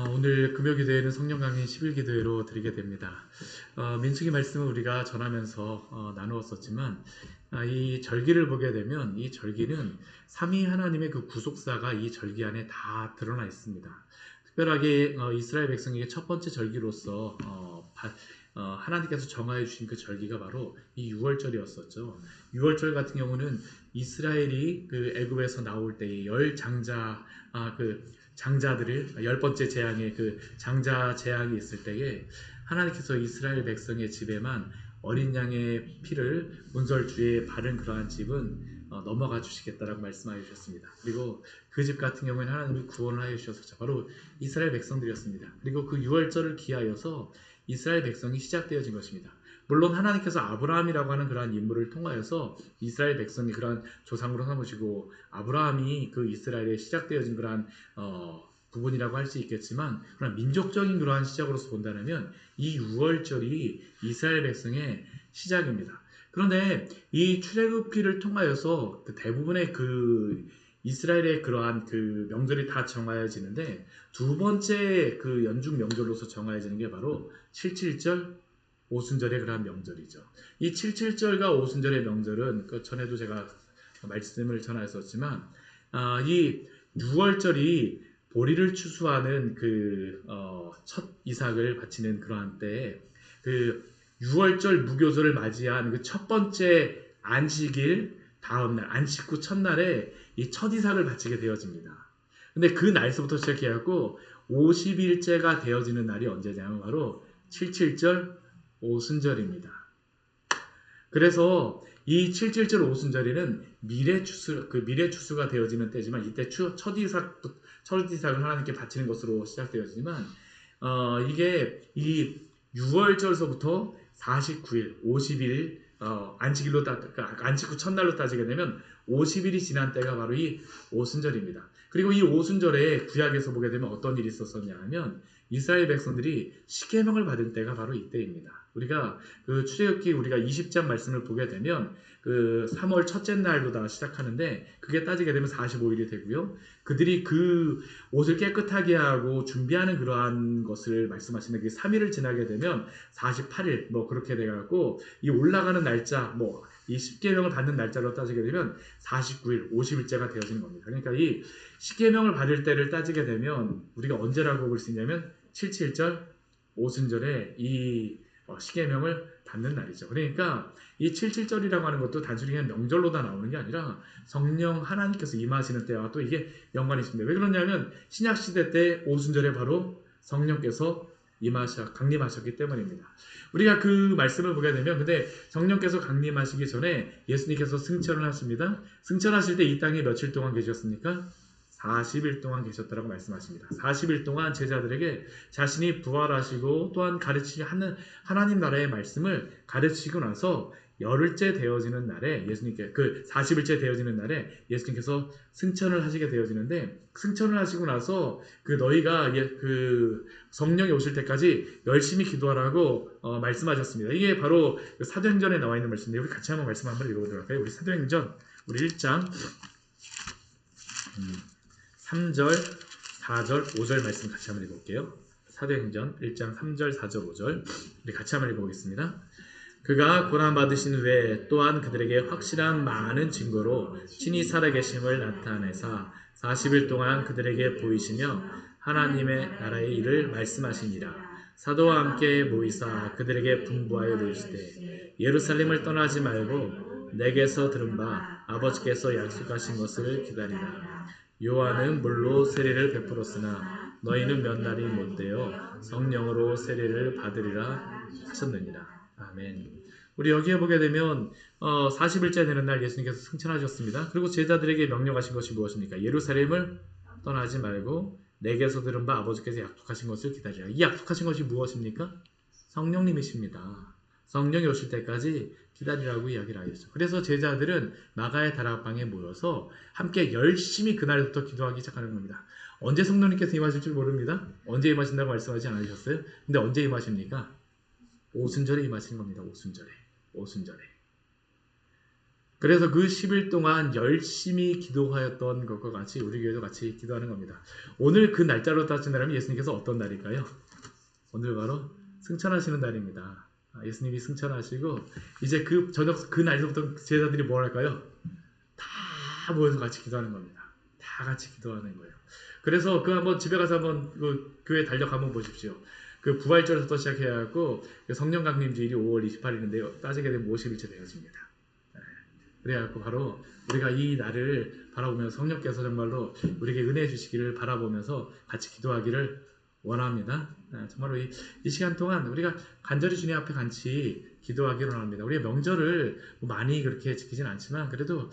오늘 금요기도회는 성령 강림 10일 기도회로 드리게 됩니다. 민수기 말씀을 우리가 전하면서 나누었었지만 이 절기를 보게 되면 이 절기는 삼위 하나님의 그 구속사가 이 절기 안에 다 드러나 있습니다. 특별하게 이스라엘 백성에게 첫 번째 절기로서 하나님께서 정하여 주신 그 절기가 바로 이 유월절이었었죠. 유월절 같은 경우는 이스라엘이 그 애굽에서 나올 때의 열 장자 장자들을 열 번째 재앙의 그 장자 재앙이 있을 때에 하나님께서 이스라엘 백성의 집에만 어린 양의 피를 문설주에 바른 그러한 집은 넘어가 주시겠다라고 말씀하여 주셨습니다. 그리고 그 집 같은 경우에는 하나님이 구원을 하여 주셔서 바로 이스라엘 백성들이었습니다. 그리고 그 유월절을 기하여서 이스라엘 백성이 시작되어진 것입니다. 물론 하나님께서 아브라함이라고 하는 그러한 인물을 통하여서 이스라엘 백성이 그러한 조상으로 삼으시고 아브라함이 그 이스라엘에 시작되어진 그러한 부분이라고 할 수 있겠지만 그런 민족적인 그러한 시작으로서 본다면 이 유월절이 이스라엘 백성의 시작입니다. 그런데 이 출애굽기를 통하여서 그 대부분의 그 이스라엘의 그러한 그 명절이 다 정하여지는데 두 번째 그 연중 명절로서 정하여지는 게 바로 7.7절 오순절의 그러한 명절이죠. 이 7.7절과 오순절의 명절은 그 전에도 제가 말씀을 전하였었지만 이 6월절이 보리를 추수하는 그 첫 이삭을 바치는 그러한 때에 그 6월절 무교절을 맞이한 그 첫 번째 안식일 다음날 안식 후 첫날에 이 첫 이삭을 바치게 되어집니다. 근데 그 날서부터 시작해갖고 50일째가 되어지는 날이 언제냐면 바로 7.7절 오순절입니다. 그래서 이 7.7절 오순절에는 미래 추수가 되어지는 때지만 이때 첫 이삭을 하나님께 바치는 것으로 시작되어지지만 이게 이 6월절서부터 49일, 50일 안식일로 안식 후 첫날로 따지게 되면 50일이 지난 때가 바로 이 오순절입니다. 그리고 이 오순절에 구약에서 보게 되면 어떤 일이 있었었냐 하면 이스라엘 백성들이 십계명을 받을 때가 바로 이때입니다. 우리가 그 출애굽기 우리가 20장 말씀을 보게 되면 그 3월 첫째 날로 시작하는데 그게 따지게 되면 45일이 되고요. 그들이 그 옷을 깨끗하게 하고 준비하는 그러한 것을 말씀하시는 게 3일을 지나게 되면 48일 뭐 그렇게 돼갖고 이 올라가는 날짜 이 십계명을 받는 날짜로 따지게 되면 49일, 50일째가 되어지는 겁니다. 그러니까 이 십계명을 받을 때를 따지게 되면 우리가 언제라고 볼 수 있냐면 7.7절 오순절에 이 십계명을 받는 날이죠. 그러니까 이 7.7절이라고 하는 것도 단순히 그냥 명절로 다 나오는 게 아니라 성령 하나님께서 임하시는 때와 또 이게 연관이 있습니다. 왜 그러냐면 신약시대 때 오순절에 바로 성령께서 강림하셨기 때문입니다. 우리가 그 말씀을 보게 되면 근데 성령께서 강림하시기 전에 예수님께서 승천을 하십니다. 승천하실 때 이 땅에 며칠 동안 계셨습니까? 40일 동안 계셨다라고 말씀하십니다. 40일 동안 제자들에게 자신이 부활하시고 또한 가르치는 하나님 나라의 말씀을 가르치고 나서 열흘째 되어지는 날에 예수님께 그 40일째 되어지는 날에 예수님께서 승천을 하시게 되어지는데 승천을 하시고 나서 그 너희가 그 성령이 오실 때까지 열심히 기도하라고 말씀하셨습니다. 이게 바로 사도행전에 나와 있는 말씀인데 우리 같이 한번 말씀 한번 읽어보도록 할까요? 우리 사도행전 우리 1장 3절, 4절, 5절 말씀 같이 한번 읽어볼게요. 사도행전 1장 3절, 4절, 5절 우리 같이 한번 읽어보겠습니다. 그가 고난받으신 후에 또한 그들에게 확실한 많은 증거로 친히 살아계심을 나타내사 40일 동안 그들에게 보이시며 하나님의 나라의 일을 말씀하시니라. 사도와 함께 모이사 그들에게 분부하여 이르시되 예루살렘을 떠나지 말고 내게서 들은 바 아버지께서 약속하신 것을 기다리라. 요한은 물로 세례를 베풀었으나 너희는 몇 날이 못되어 성령으로 세례를 받으리라 하셨느니라. 아멘. 우리 여기에 보게 되면 40일째 되는 날 예수님께서 승천하셨습니다. 그리고 제자들에게 명령하신 것이 무엇입니까? 예루살렘을 떠나지 말고 내게서 들은 바 아버지께서 약속하신 것을 기다리라. 이 약속하신 것이 무엇입니까? 성령님이십니다. 성령이 오실 때까지 기다리라고 이야기를 하셨죠. 그래서 제자들은 마가의 다락방에 모여서 함께 열심히 그날부터 기도하기 시작하는 겁니다. 언제 성령님께서 임하실 줄 모릅니다. 언제 임하신다고 말씀하지 않으셨어요? 근데 언제 임하십니까? 오순절에 임하시는 겁니다. 오순절에. 그래서 그 10일 동안 열심히 기도하였던 것과 같이 우리 교회도 같이 기도하는 겁니다. 오늘 그 날짜로 따진다면 예수님께서 어떤 날일까요? 오늘 바로 승천하시는 날입니다. 예수님이 승천하시고 이제 그 저녁 그 날부터 제자들이 뭘 할까요? 다 모여서 같이 기도하는 겁니다. 다 같이 기도하는 거예요. 그래서 그 한번 집에 가서 한번 그 교회 달력 한번 보십시오. 그 부활절부터 시작해갖고 성령 강림주일이 5월 28일인데요. 따지게 되면 50일째 되어집니다. 그래갖고 바로 우리가 이 날을 바라보면서 성령께서 정말로 우리에게 은혜 주시기를 바라보면서 같이 기도하기를 원합니다. 정말로 이 시간 동안 우리가 간절히 주님 앞에 같이 기도하기를 원합니다. 우리가 명절을 많이 그렇게 지키진 않지만 그래도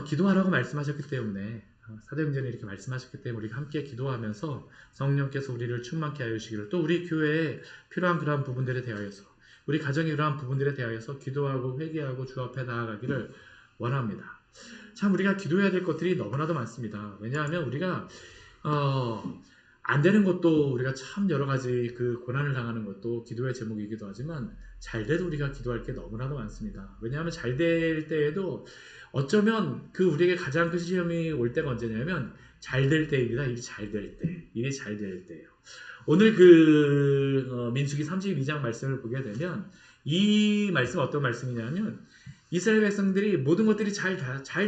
기도하라고 말씀하셨기 때문에 사도행전에 이렇게 말씀하셨기 때문에 우리가 함께 기도하면서 성령께서 우리를 충만케 하여 주시기를 또 우리 교회에 필요한 그러한 부분들에 대하여서 우리 가정의 그러한 부분들에 대하여서 기도하고 회개하고 주 앞에 나아가기를 원합니다. 참 우리가 기도해야 될 것들이 너무나도 많습니다. 왜냐하면 우리가 안 되는 것도 우리가 참 여러 가지 그 고난을 당하는 것도 기도의 제목이기도 하지만 잘 돼도 우리가 기도할 게 너무나도 많습니다. 왜냐하면 잘 될 때에도 어쩌면 그 우리에게 가장 큰 시험이 올 때가 언제냐면 잘 될 때입니다. 일이 잘 될 때. 일이 잘 될 때예요. 오늘 민수기 32장 말씀을 보게 되면 이 말씀은 어떤 말씀이냐면 이스라엘 백성들이 모든 것들이 잘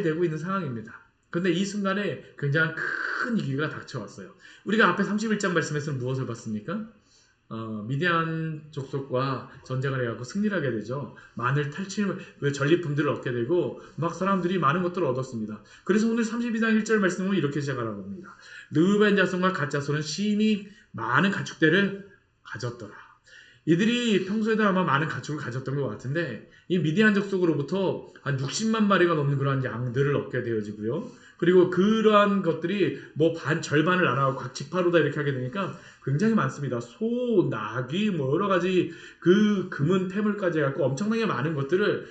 되고 있는 상황입니다. 그런데 이 순간에 굉장히 큰 위기가 닥쳐왔어요. 우리가 앞에 31장 말씀에서는 무엇을 봤습니까? 미디안 족속과 전쟁을 해갖고 승리를 하게 되죠. 많은 전리품들을 얻게 되고 막 사람들이 많은 것들을 얻었습니다. 그래서 오늘 32장 1절 말씀은 이렇게 시작하라고 합니다. 르우벤 자손과 갓 자손은 심히 많은 가축대를 가졌더라. 이들이 평소에도 아마 많은 가축을 가졌던 것 같은데 이 미디안 족속으로부터 한 60만 마리가 넘는 그러한 양들을 얻게 되어지고요. 그리고 그러한 것들이 절반을 나눠서 각 지파로다 이렇게 하게 되니까 굉장히 많습니다. 소, 나귀, 여러 가지 그 금은 폐물까지 해갖고 엄청나게 많은 것들을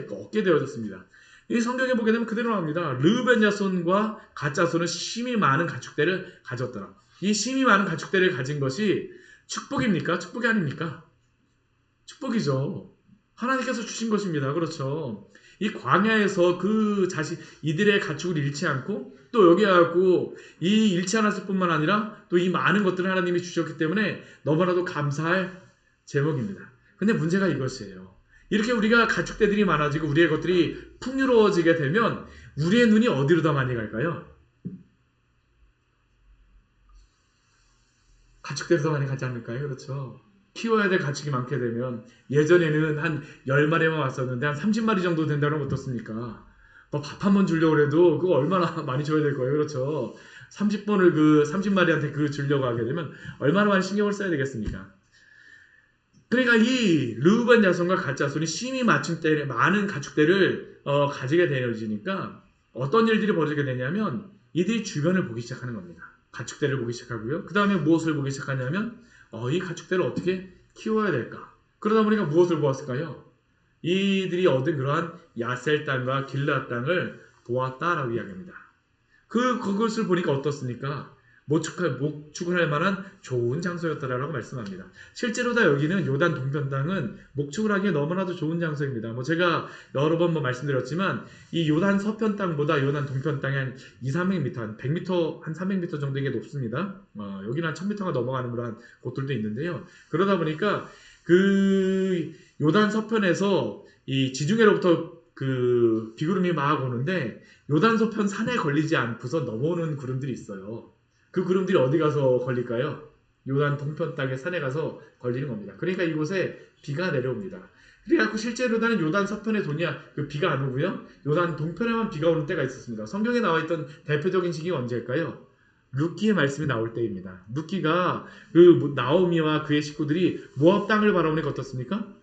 얻게 되어졌습니다. 이 성경에 보게 되면 그대로 나옵니다. 르우벤 자손과 갓 자손은 심히 많은 가축대를 가졌더라. 이 심히 많은 가축대를 가진 것이 축복입니까? 축복이 아닙니까? 축복이죠. 하나님께서 주신 것입니다. 그렇죠. 이 광야에서 이들의 가축을 잃지 않고 또 여기 와갖고 이 잃지 않았을 뿐만 아니라 또 이 많은 것들을 하나님이 주셨기 때문에 너무나도 감사할 제목입니다. 근데 문제가 이것이에요. 이렇게 우리가 가축대들이 많아지고 우리의 것들이 풍요로워지게 되면 우리의 눈이 어디로 더 많이 갈까요? 가축대로 더 많이 가지 않을까요? 그렇죠. 키워야 될 가축이 많게 되면 예전에는 한 10마리만 왔었는데 한 30마리 정도 된다면 어떻습니까? 밥 한 번 주려고 해도 그거 얼마나 많이 줘야 될 거예요. 그렇죠. 30번을 30마리한테 주려고 하게 되면 얼마나 많이 신경을 써야 되겠습니까? 그러니까 이 르우벤 자손과 갓 자손이 심히 많은 가축대를 가지게 되어지니까 어떤 일들이 벌어지게 되냐면 이들이 주변을 보기 시작하는 겁니다. 가축대를 보기 시작하고요. 그 다음에 무엇을 보기 시작하냐면 이 가축대를 어떻게 키워야 될까? 그러다 보니까 무엇을 보았을까요? 이들이 얻은 그러한 야셀 땅과 길앗 땅을 보았다라고 이야기합니다. 그것을 보니까 어떻습니까? 목축을 할 만한 좋은 장소였다라고 말씀합니다. 실제로 다 여기는 요단 동편 땅은 목축을 하기에 너무나도 좋은 장소입니다. 제가 여러 번 말씀드렸지만 이 요단 서편 땅보다 요단 동편 땅이 한 200~300m, 한 100m, 한 300m 정도 이게 높습니다. 여기는 한 1000m가 넘어가는 그런 곳들도 있는데요. 그러다 보니까 그 요단 서편에서 이 지중해로부터 비구름이 막 오는데 요단 서편 산에 걸리지 않고서 넘어오는 구름들이 있어요. 그 구름들이 어디 가서 걸릴까요? 요단 동편 땅의 산에 가서 걸리는 겁니다. 그러니까 이곳에 비가 내려옵니다. 그래갖고 실제로는 요단 서편에 비가 안 오고요. 요단 동편에만 비가 오는 때가 있었습니다. 성경에 나와 있던 대표적인 시기가 언제일까요? 룻기의 말씀이 나올 때입니다. 룻기가 나오미와 그의 식구들이 모압 땅을 바라보니까 어떻습니까?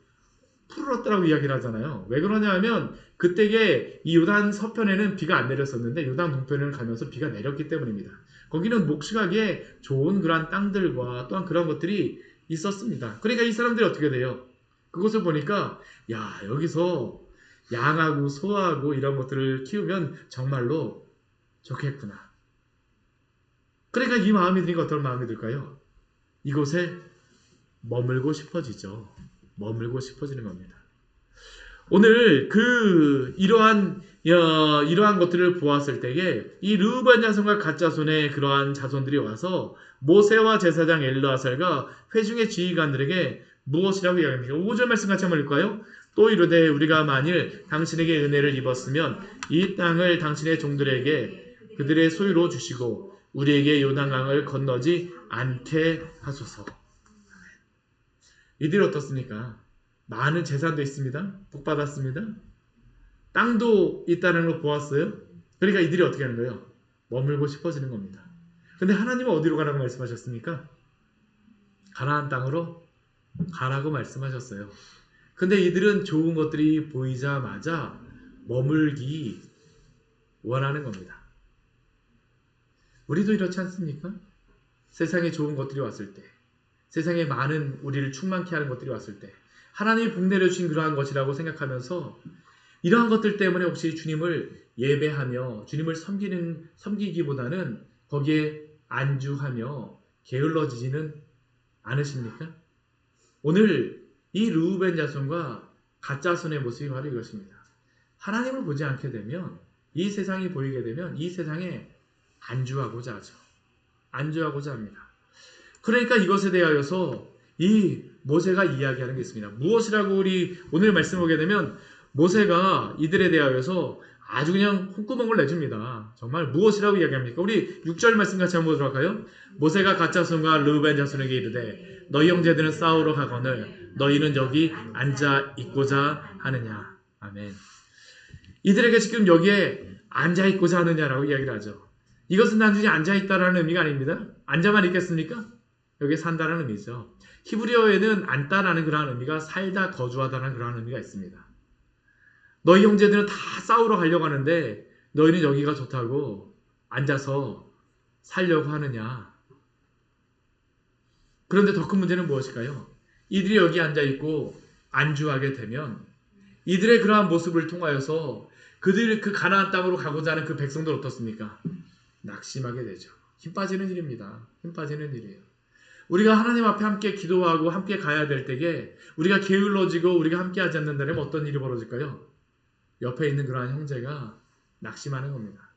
푸르렀다라고 이야기를 하잖아요. 왜 그러냐 하면 그때에 이 요단 서편에는 비가 안 내렸었는데 요단 동편을 가면서 비가 내렸기 때문입니다. 거기는 목축하기에 좋은 그러한 땅들과 또한 그런 것들이 있었습니다. 그러니까 이 사람들이 어떻게 돼요? 그것을 보니까 여기서 양하고 소하고 이런 것들을 키우면 정말로 좋겠구나. 그러니까 이 마음이 드니까 어떤 마음이 들까요? 이곳에 머물고 싶어지죠. 머물고 싶어지는 겁니다. 오늘 이러한 것들을 보았을 때에 이 르우벤 자손과 갓 자손의 그러한 자손들이 와서 모세와 제사장 엘르아살과 회중의 지휘관들에게 무엇이라고 이야기합니까? 5절 말씀 같이 한번 읽을까요? 또 이르되 우리가 만일 당신에게 은혜를 입었으면 이 땅을 당신의 종들에게 그들의 소유로 주시고 우리에게 요단강을 건너지 않게 하소서. 이들이 어떻습니까? 많은 재산도 있습니다. 복 받았습니다. 땅도 있다는 걸 보았어요. 그러니까 이들이 어떻게 하는 거예요? 머물고 싶어지는 겁니다. 근데 하나님은 어디로 가라고 말씀하셨습니까? 가나안 땅으로 가라고 말씀하셨어요. 근데 이들은 좋은 것들이 보이자마자 머물기 원하는 겁니다. 우리도 이렇지 않습니까? 세상에 좋은 것들이 왔을 때, 세상에 많은 우리를 충만케 하는 것들이 왔을 때 하나님이 복 내려주신 그러한 것이라고 생각하면서 이러한 것들 때문에 혹시 주님을 예배하며 주님을 섬기기보다는 거기에 안주하며 게을러지지는 않으십니까? 오늘 이 르우벤 자손과 갓 자손의 모습이 바로 이것입니다. 하나님을 보지 않게 되면, 이 세상이 보이게 되면 이 세상에 안주하고자 하죠. 안주하고자 합니다. 그러니까 이것에 대하여서 이 모세가 이야기하는 게 있습니다. 무엇이라고 우리 오늘 말씀 보게 되면 모세가 이들에 대하여서 아주 그냥 콧구멍을 내줍니다. 정말 무엇이라고 이야기합니까? 우리 6절 말씀 같이 한번 보도록 할까요? 모세가 갓 자손과 르우벤 자손에게 이르되 너희 형제들은 싸우러 가거늘 너희는 여기 앉아 있고자 하느냐. 아멘. 이들에게 지금 여기에 앉아 있고자 하느냐라고 이야기를 하죠. 이것은 단순히 앉아 있다라는 의미가 아닙니다. 앉아만 있겠습니까? 여기에 산다라는 의미죠. 히브리어에는 앉다라는 그러한 의미가 살다, 거주하다라는 그러한 의미가 있습니다. 너희 형제들은 다 싸우러 가려고 하는데 너희는 여기가 좋다고 앉아서 살려고 하느냐. 그런데 더 큰 문제는 무엇일까요? 이들이 여기 앉아있고 안주하게 되면 이들의 그러한 모습을 통하여서 그들이 그 가나안 땅으로 가고자 하는 그 백성들 어떻습니까? 낙심하게 되죠. 힘 빠지는 일입니다. 힘 빠지는 일이에요. 우리가 하나님 앞에 함께 기도하고 함께 가야 될 때에 우리가 게을러지고 우리가 함께 하지 않는다면 어떤 일이 벌어질까요? 옆에 있는 그러한 형제가 낙심하는 겁니다.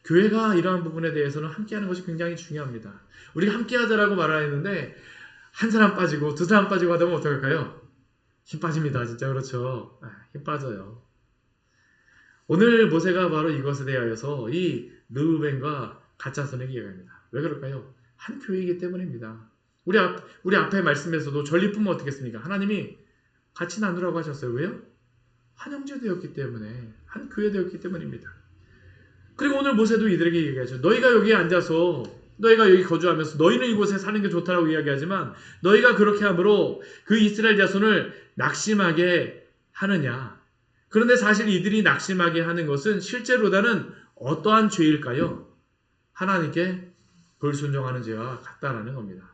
교회가 이러한 부분에 대해서는 함께하는 것이 굉장히 중요합니다. 우리가 함께하자라고 말하는데 한 사람 빠지고 두 사람 빠지고 하다 보면 어떡할까요? 힘 빠집니다. 진짜 그렇죠. 힘 빠져요. 오늘 모세가 바로 이것에 대하여서 이 르우벤과 갓 자손에게 이야기합니다. 왜 그럴까요? 한 교회이기 때문입니다. 우리 앞에 말씀에서도 전리품은 어떻겠습니까? 하나님이 같이 나누라고 하셨어요. 왜요? 한 형제 되었기 때문에, 한 교회 되었기 때문입니다. 그리고 오늘 모세도 이들에게 얘기하죠. 너희가 여기에 앉아서, 너희가 여기 거주하면서 너희는 이곳에 사는 게 좋다라고 이야기하지만 너희가 그렇게 함으로 그 이스라엘 자손을 낙심하게 하느냐. 그런데 사실 이들이 낙심하게 하는 것은 실제로다는 어떠한 죄일까요? 하나님께 불순종하는 죄와 같다라는 겁니다.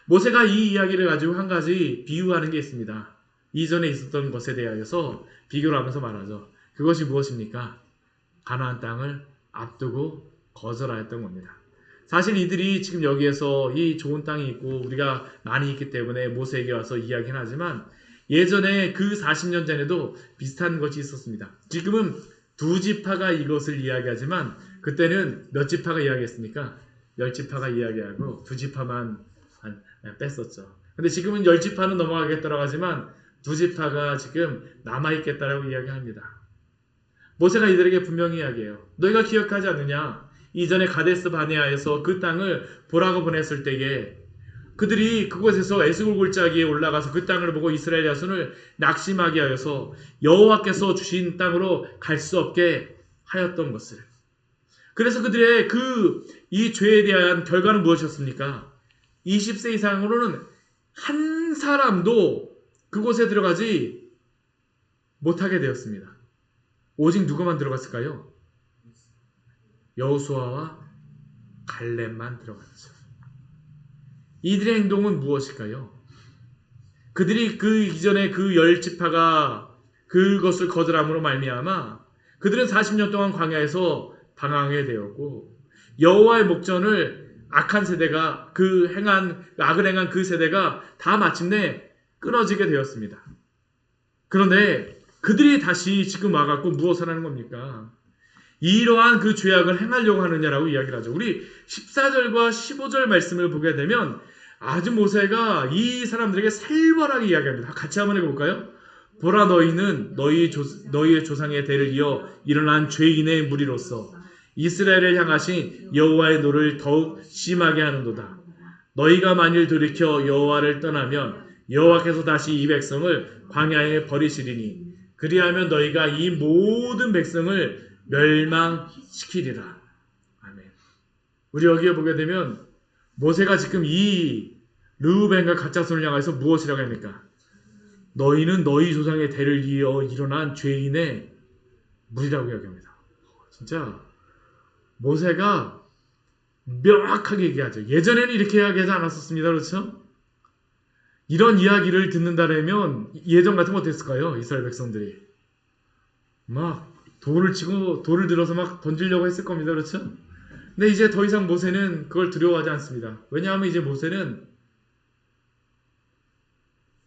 모세가 이 이야기를 가지고 한 가지 비유하는 게 있습니다. 이전에 있었던 것에 대하여서 비교를 하면서 말하죠. 그것이 무엇입니까? 가나안 땅을 앞두고 거절하였던 겁니다. 사실 이들이 지금 여기에서 이 좋은 땅이 있고 우리가 많이 있기 때문에 모세에게 와서 이야기는 하지만 예전에 그 40년 전에도 비슷한 것이 있었습니다. 지금은 두 지파가 이것을 이야기하지만 그때는 몇 지파가 이야기했습니까? 10지파가 이야기하고 두 지파만 뺐었죠. 근데 지금은 10지파는 넘어가겠다라고 하지만 두 지파가 지금 남아있겠다라고 이야기합니다. 모세가 이들에게 분명히 이야기해요. 너희가 기억하지 않느냐? 이전에 가데스 바네아에서 그 땅을 보라고 보냈을 때에 그들이 그곳에서 에스골 골짜기에 올라가서 그 땅을 보고 이스라엘 자손을 낙심하게 하여서 여호와께서 주신 땅으로 갈 수 없게 하였던 것을. 그래서 그들의 이 죄에 대한 결과는 무엇이었습니까? 20세 이상으로는 한 사람도 그곳에 들어가지 못하게 되었습니다. 오직 누구만 들어갔을까요? 여호수아와 갈렙만 들어갔죠. 이들의 행동은 무엇일까요? 그들이 그 이전에 그 10지파가 그것을 거절함으로 말미암아 그들은 40년 동안 광야에서 방황하게 되었고 여호와의 목전을 악한 세대가 악을 행한 그 세대가 다 마침내 끊어지게 되었습니다. 그런데 그들이 다시 지금 와갖고 무엇을 하는 겁니까? 이러한 그 죄악을 행하려고 하느냐라고 이야기를 하죠. 우리 14절과 15절 말씀을 보게 되면 아주 모세가 이 사람들에게 살벌하게 이야기합니다. 같이 한번 해볼까요? 보라, 너희는 너희의 조상의 대를 이어 일어난 죄인의 무리로서 이스라엘을 향하신 여호와의 노를 더욱 심하게 하는도다. 너희가 만일 돌이켜 여호와를 떠나면 여호와께서 다시 이 백성을 광야에 버리시리니 그리하면 너희가 이 모든 백성을 멸망시키리라. 아멘. 우리 여기에 보게 되면 모세가 지금 이 르우벤과 갓자손을 향해서 무엇이라고 합니까? 너희는 너희 조상의 대를 이어 일어난 죄인의 무리라고 이야기합니다. 진짜 모세가 명확하게 얘기하죠. 예전에는 이렇게 이야기하지 않았었습니다. 그렇죠? 이런 이야기를 듣는다면 예전 같은 거 어땠을까요? 이스라엘 백성들이 막 돌을 치고 돌을 들어서 막 던지려고 했을 겁니다. 그렇죠? 근데 이제 더 이상 모세는 그걸 두려워하지 않습니다. 왜냐하면 이제 모세는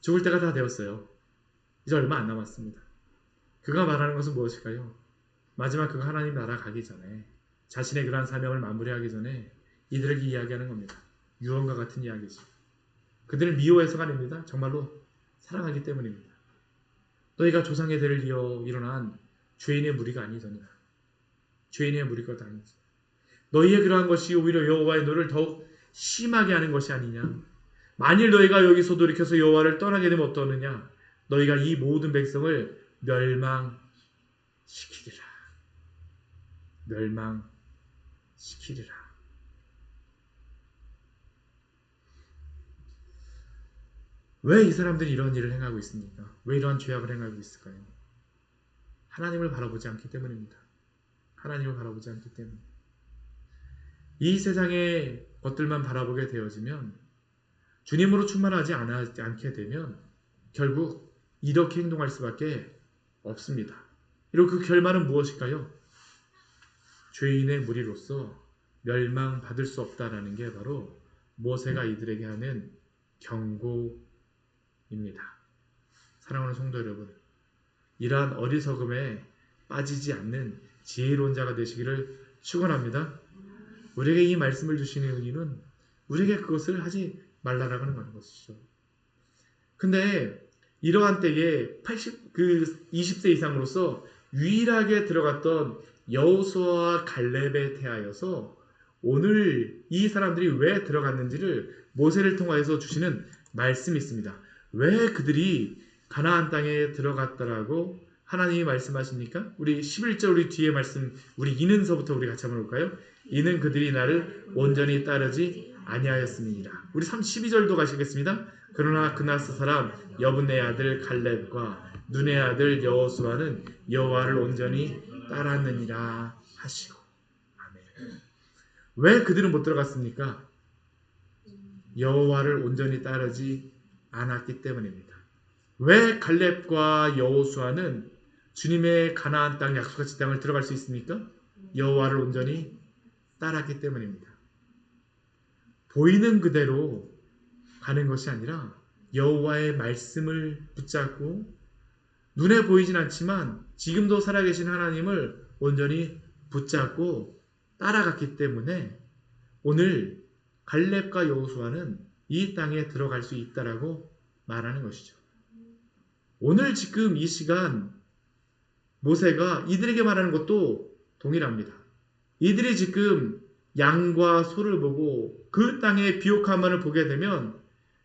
죽을 때가 다 되었어요. 이제 얼마 안 남았습니다. 그가 말하는 것은 무엇일까요? 마지막 그가 하나님 나라 가기 전에 자신의 그러한 사명을 마무리하기 전에 이들에게 이야기하는 겁니다. 유언과 같은 이야기죠. 그들을 미워해서가 아닙니다. 정말로 사랑하기 때문입니다. 너희가 조상의 대를 이어 일어난 죄인의 무리가 아니더냐. 죄인의 무리가 아니지. 너희의 그러한 것이 오히려 여호와의 노를 더욱 심하게 하는 것이 아니냐. 만일 너희가 여기서 돌이켜서 여호와를 떠나게 되면 어떠느냐. 너희가 이 모든 백성을 멸망시키리라. 멸망시키리라. 왜 이 사람들이 이런 일을 행하고 있습니까? 왜 이러한 죄악을 행하고 있을까요? 하나님을 바라보지 않기 때문입니다. 하나님을 바라보지 않기 때문에. 이 세상의 것들만 바라보게 되어지면 주님으로 충만하지 않게 되면 결국 이렇게 행동할 수밖에 없습니다. 그리고 그 결말은 무엇일까요? 죄인의 무리로서 멸망받을 수 없다라는 게 바로 모세가 이들에게 하는 경고입니다. 사랑하는 성도 여러분, 이러한 어리석음에 빠지지 않는 지혜로운 자가 되시기를 축원합니다. 우리에게 이 말씀을 주시는 의미는 우리에게 그것을 하지 말라라고 하는 것이죠. 근데 이러한 때에 20세 이상으로서 유일하게 들어갔던 여호수아와 갈렙에 대하여서 오늘 이 사람들이 왜 들어갔는지를 모세를 통하여서 주시는 말씀이 있습니다. 왜 그들이 가나안 땅에 들어갔다라고 하나님이 말씀하십니까? 우리 11절 우리 뒤에 말씀 우리 이는서부터 우리 같이 한번 볼까요? 이는 그들이 나를 온전히 따르지 아니하였음이니라. 우리 12절도 가시겠습니다. 그러나 그나스 사람 여분의 아들 갈렙과 눈의 아들 여호수아는 여호와를 온전히 따랐느니라 하시고. 아멘. 왜 그들은 못 들어갔습니까? 여호와를 온전히 따르지 않았기 때문입니다. 왜 갈렙과 여호수아는 주님의 가나안 땅 약속의 땅을 들어갈 수 있습니까? 여호와를 온전히 따랐기 때문입니다. 보이는 그대로 가는 것이 아니라 여호와의 말씀을 붙잡고 눈에 보이진 않지만 지금도 살아계신 하나님을 온전히 붙잡고 따라갔기 때문에 오늘 갈렙과 여호수아는 이 땅에 들어갈 수 있다라고 말하는 것이죠. 오늘 지금 이 시간 모세가 이들에게 말하는 것도 동일합니다. 이들이 지금 양과 소를 보고 그 땅의 비옥함만을 보게 되면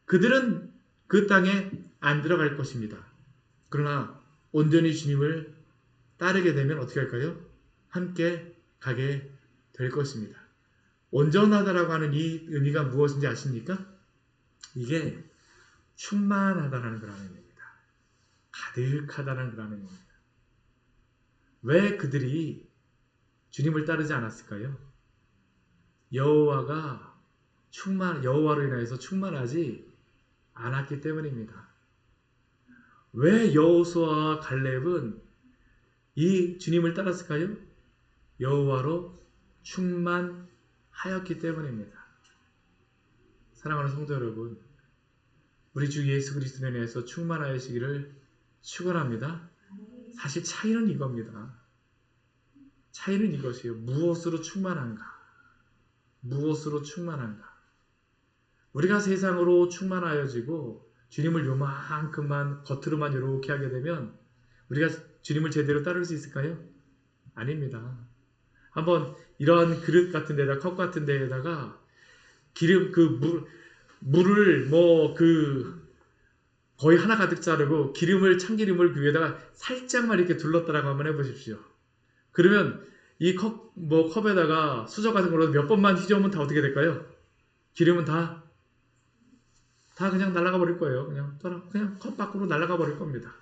그들은 그 땅에 안 들어갈 것입니다. 그러나 온전히 주님을 따르게 되면 어떻게 할까요? 함께 가게 될 것입니다. 온전하다라고 하는 이 의미가 무엇인지 아십니까? 이게 충만하다라는 그런 의미입니다. 가득하다는 그런 의미입니다. 왜 그들이 주님을 따르지 않았을까요? 여호와로 인하여서 충만하지 않았기 때문입니다. 왜 여호수아와 갈렙은 이 주님을 따랐을까요? 여호와로 충만하였기 때문입니다. 사랑하는 성도 여러분, 우리 주 예수 그리스도에 인해서 충만하시기를 축원합니다. 사실 차이는 이겁니다. 차이는 이것이에요. 무엇으로 충만한가? 무엇으로 충만한가? 우리가 세상으로 충만하여지고 주님을 요만큼만 겉으로만 이렇게 하게 되면 우리가 주님을 제대로 따를 수 있을까요? 아닙니다. 한번 이런 그릇 같은 데다 컵 같은 데에다가 기름 물을 거의 하나 가득 자르고 참기름을 그 위에다가 살짝만 이렇게 둘렀다라고 한번 해보십시오. 그러면 이 컵에다가 수저 같은 걸로 몇 번만 휘저으면 다 어떻게 될까요? 기름은 다 그냥 날아가 버릴 거예요. 그냥 컵 밖으로 날아가 버릴 겁니다.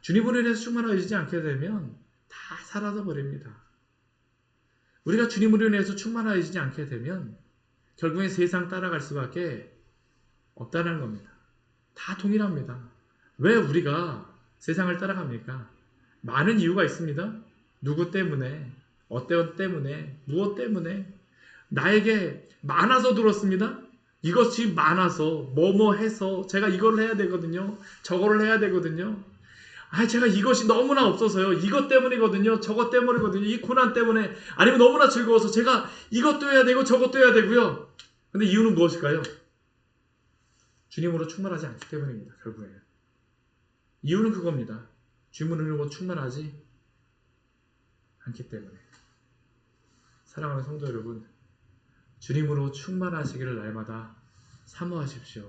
주님으로 인해서 충만하지 않게 되면 다 사라져 버립니다. 우리가 주님으로 인해서 충만하지 않게 되면 결국엔 세상 따라갈 수밖에 없다는 겁니다. 다 동일합니다. 왜 우리가 세상을 따라갑니까? 많은 이유가 있습니다. 누구 때문에, 어떤 때문에, 무엇 때문에. 나에게 많아서 들었습니다. 이것이 많아서 해서 제가 이걸 해야 되거든요. 저거를 해야 되거든요. 제가 이것이 너무나 없어서요. 이것 때문이거든요. 저것 때문이거든요. 이 고난 때문에. 아니면 너무나 즐거워서 제가 이것도 해야 되고 저것도 해야 되고요. 근데 이유는 무엇일까요? 주님으로 충만하지 않기 때문입니다. 결국에는. 이유는 그겁니다. 주님으로 충만하지 않기 때문에. 사랑하는 성도 여러분, 주님으로 충만하시기를 날마다 사모하십시오.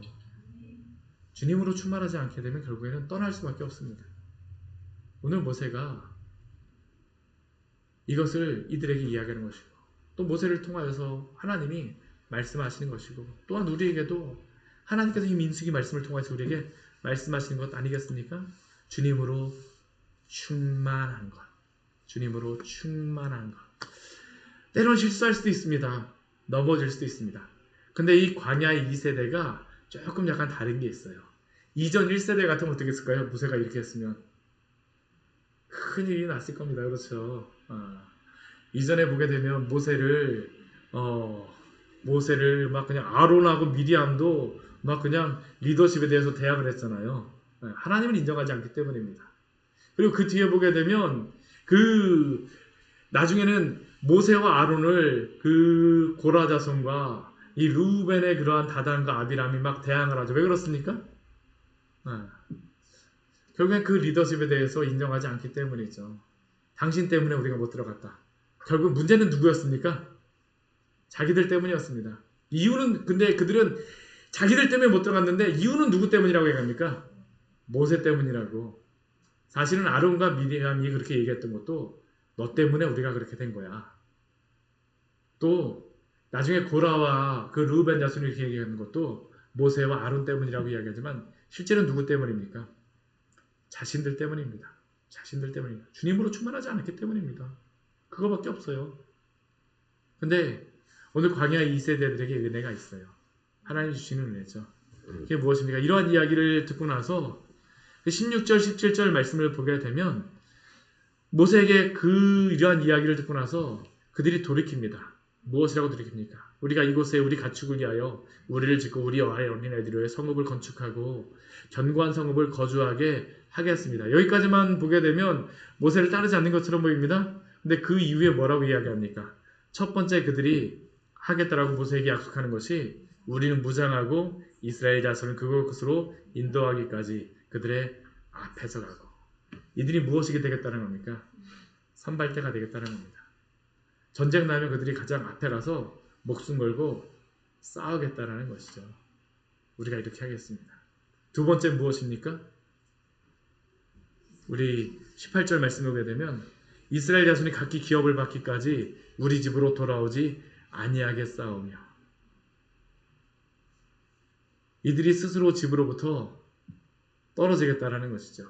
주님으로 충만하지 않게 되면 결국에는 떠날 수밖에 없습니다. 오늘 모세가 이것을 이들에게 이야기하는 것이고, 또 모세를 통하여서 하나님이 말씀하시는 것이고, 또한 우리에게도 하나님께서 이 민수기 말씀을 통해서 우리에게 말씀하시는 것 아니겠습니까? 주님으로 충만한 것. 주님으로 충만한 것. 때로는 실수할 수도 있습니다. 넘어질 수도 있습니다. 근데 이 광야의 2세대가 조금 약간 다른 게 있어요. 이전 1세대 같으면 어떻게 했을까요? 모세가 이렇게 했으면 큰일이 났을 겁니다. 그렇죠? 이전에 보게 되면 모세를 막 그냥 아론하고 미리암도 막 그냥 리더십에 대해서 대항을 했잖아요. 하나님을 인정하지 않기 때문입니다. 그리고 그 뒤에 보게 되면 나중에는 모세와 아론을 고라 자손과 이 루벤의 그러한 다단과 아비람이 막 대항을 하죠. 왜 그렇습니까? 결국엔 그 리더십에 대해서 인정하지 않기 때문이죠. 당신 때문에 우리가 못 들어갔다. 결국 문제는 누구였습니까? 자기들 때문이었습니다. 이유는 근데 그들은 자기들 때문에 못 들어갔는데 이유는 누구 때문이라고 얘기합니까? 모세 때문이라고. 사실은 아론과 미리암이 그렇게 얘기했던 것도 너 때문에 우리가 그렇게 된 거야. 또 나중에 고라와 그 르우벤 자손이 이렇게 얘기하는 것도 모세와 아론 때문이라고 이야기하지만 실제는 누구 때문입니까? 자신들 때문입니다. 자신들 때문입니다. 주님으로 충만하지 않았기 때문입니다. 그거밖에 없어요. 근데 오늘 광야 2세대들에게 은혜가 있어요. 하나님 주시는 은혜죠. 그게 무엇입니까? 이러한 이야기를 듣고 나서 16절, 17절 말씀을 보게 되면 모세에게 이러한 이야기를 듣고 나서 그들이 돌이킵니다. 무엇이라고 돌이킵니까? 우리가 이곳에 우리 가축을 위하여 우리를 짓고 우리 어린아이들을 위해 성읍을 건축하고 견고한 성읍을 거주하게 하겠습니다. 여기까지만 보게 되면 모세를 따르지 않는 것처럼 보입니다. 근데 그 이후에 뭐라고 이야기합니까? 첫 번째 그들이 하겠다라고 모세에게 약속하는 것이 우리는 무장하고 이스라엘 자손을 그곳으로 인도하기까지 그들의 앞에서 가고, 이들이 무엇이 되겠다는 겁니까? 선발대가 되겠다는 겁니다. 전쟁 나면 그들이 가장 앞에 가서 목숨 걸고 싸우겠다는 것이죠. 우리가 이렇게 하겠습니다. 두 번째 무엇입니까? 우리 18절 말씀을 보게 되면 이스라엘 자손이 각기 기업을 받기까지 우리 집으로 돌아오지 아니하겠사오며, 이들이 스스로 집으로부터 떨어지겠다라는 것이죠.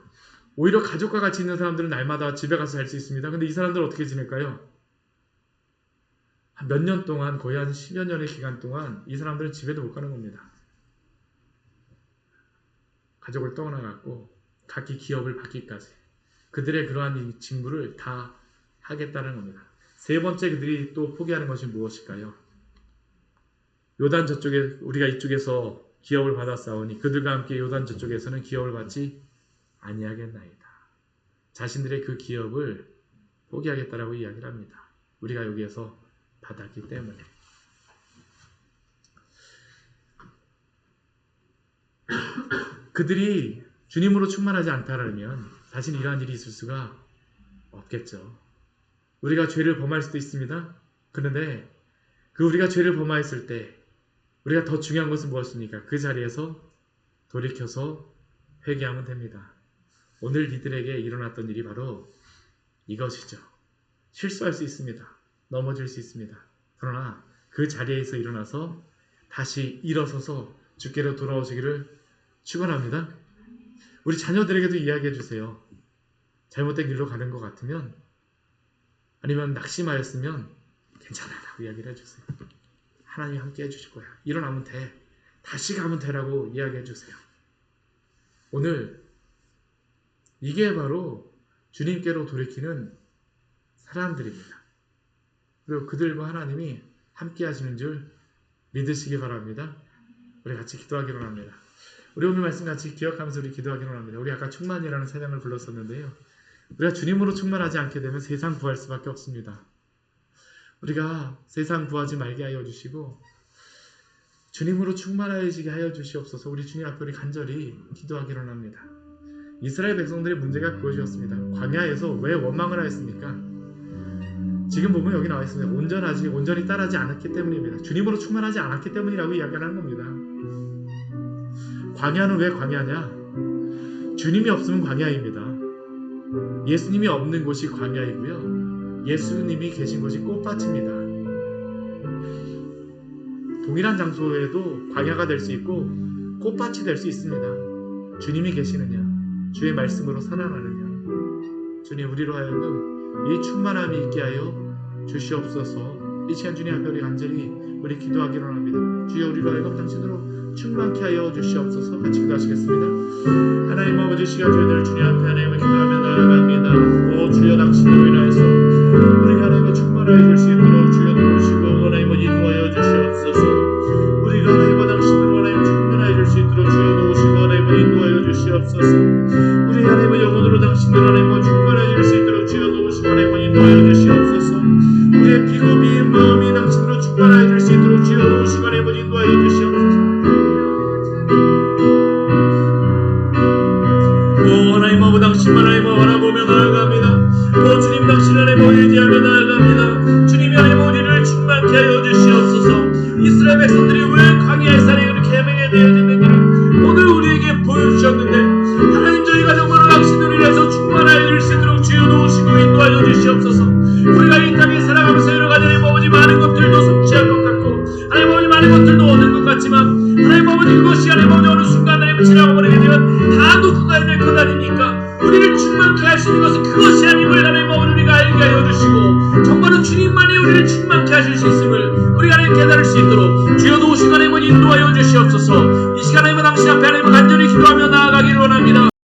오히려 가족과 같이 있는 사람들은 날마다 집에 가서 잘 수 있습니다. 근데 이 사람들은 어떻게 지낼까요? 몇 년 동안, 거의 한 10여 년의 기간 동안 이 사람들은 집에도 못 가는 겁니다. 가족을 떠나갖고 각기 기업을 받기까지 그들의 그러한 이 직무를 다 하겠다는 겁니다. 세 번째 그들이 또 포기하는 것이 무엇일까요? 요단 저쪽에 우리가 이쪽에서 기업을 받았사오니 그들과 함께 요단 저쪽에서는 기업을 받지 아니하겠나이다. 자신들의 그 기업을 포기하겠다라고 이야기를 합니다. 우리가 여기에서 받았기 때문에. 그들이 주님으로 충만하지 않다라면 사실 이러한 일이 있을 수가 없겠죠. 우리가 죄를 범할 수도 있습니다. 그런데 우리가 죄를 범하였을 때 우리가 더 중요한 것은 무엇입니까? 그 자리에서 돌이켜서 회개하면 됩니다. 오늘 이들에게 일어났던 일이 바로 이것이죠. 실수할 수 있습니다. 넘어질 수 있습니다. 그러나 그 자리에서 일어나서 다시 일어서서 주께로 돌아오시기를 축원합니다. 우리 자녀들에게도 이야기해 주세요. 잘못된 길로 가는 것 같으면, 아니면 낙심하였으면 괜찮아라고 이야기를 해주세요. 하나님이 함께 해주실 거야. 일어나면 돼. 다시 가면 되라고 이야기해 주세요. 오늘 이게 바로 주님께로 돌이키는 사람들입니다. 그리고 그들과 하나님이 함께 하시는 줄 믿으시기 바랍니다. 우리 같이 기도하기로 합니다. 우리 오늘 말씀 같이 기억하면서 우리 기도하기로 합니다. 우리 아까 충만이라는 찬양을 불렀었는데요. 우리가 주님으로 충만하지 않게 되면 세상 구할 수밖에 없습니다. 우리가 세상 구하지 말게 하여 주시고 주님으로 충만하여지게 하여 주시옵소서. 우리 주님 앞에 우리 간절히 기도하기로 합니다. 이스라엘 백성들의 문제가 그것이었습니다. 광야에서 왜 원망을 하였습니까? 지금 보면 여기 나와 있습니다. 온전히 따르지 않았기 때문입니다. 주님으로 충만하지 않았기 때문이라고 이야기하는 겁니다. 광야는 왜 광야냐? 주님이 없으면 광야입니다. 예수님이 없는 곳이 광야이고요. 예수님이 계신 곳이 꽃밭입니다. 동일한 장소에도 광야가 될 수 있고 꽃밭이 될 수 있습니다. 주님이 계시느냐, 주의 말씀으로 살아나느냐. 주님, 우리로 하여금 이 충만함이 있게 하여 주시옵소서. 이 시간 주님 앞에 우리 간절히 우리 기도하기로 합니다. 주여, 우리로 하여금 당신으로 충만케 하여 주시옵소서. 같이 기도하시겠습니다. 하나님 아버지, 시간 저희들 주님 앞에 하나님을 기도하며 나아갑니다. 오 주여, 당신으로 인하여서 우리가 하나님을 충만하여 줄 수 있도록 주여 도우시고 하나님을 인도하여 주시옵소서. 우리가 하나님과 당신으로 하나님 충만하여 줄 수 있도록 주여 도우시고 하나님을 인도하여 주시옵소서. 우리 하나님의 영혼으로 당신으로 하나님과 충만하여 줄 수 있도록 주여 도우시고 하나님을 인도하여 주시옵소서. 우리의 비고비의 마음이 당신으로 충만하여 줄 수 있도록 주여 도우시고 하나님을 인도하여 주시옵소서. 하나님 아버지, 당신만 하나님을 바라보며 나아갑니다. 주님, 당신 하나님을 의지하며 나아갑니다. 주님이 하나님 우리를 충만케 하여 주시옵소서. 이스라엘 백성들이 왜 광야의 산에 그렇게 헤매게 되어졌는지를 오늘 우리에게 보여주셨는데, 하나님 저희가 정말 당신을 인해서 충만하여 줄 수 있도록 주여 도우시고 인도하여 주시옵소서. 우리가 이 땅에 살아가면서 여러 가지 하나님 아버지 많은 것들도 성취할 것 같고 하나님 아버지 많은 것들도 얻을 것 같지만, 하나님 아버지 그것이 하나님 아버지 어느 순간 하나님 지나가 버리게 되면 다 놓고 가야 될 것 아닙니까? 우리를 충만케 하시는 것은 그것이 아님을 하나님 아버지 우리가 알게 하여 주시고, 정말로 주님만이 우리를 충만케 하실 수 있음을 우리가 하나님 깨달을 수 있도록 주여 도우시고 하나님을 인도하여 주시옵소서. 이 시간 하나님은 당신 앞에 하나님을 간절히 기도하며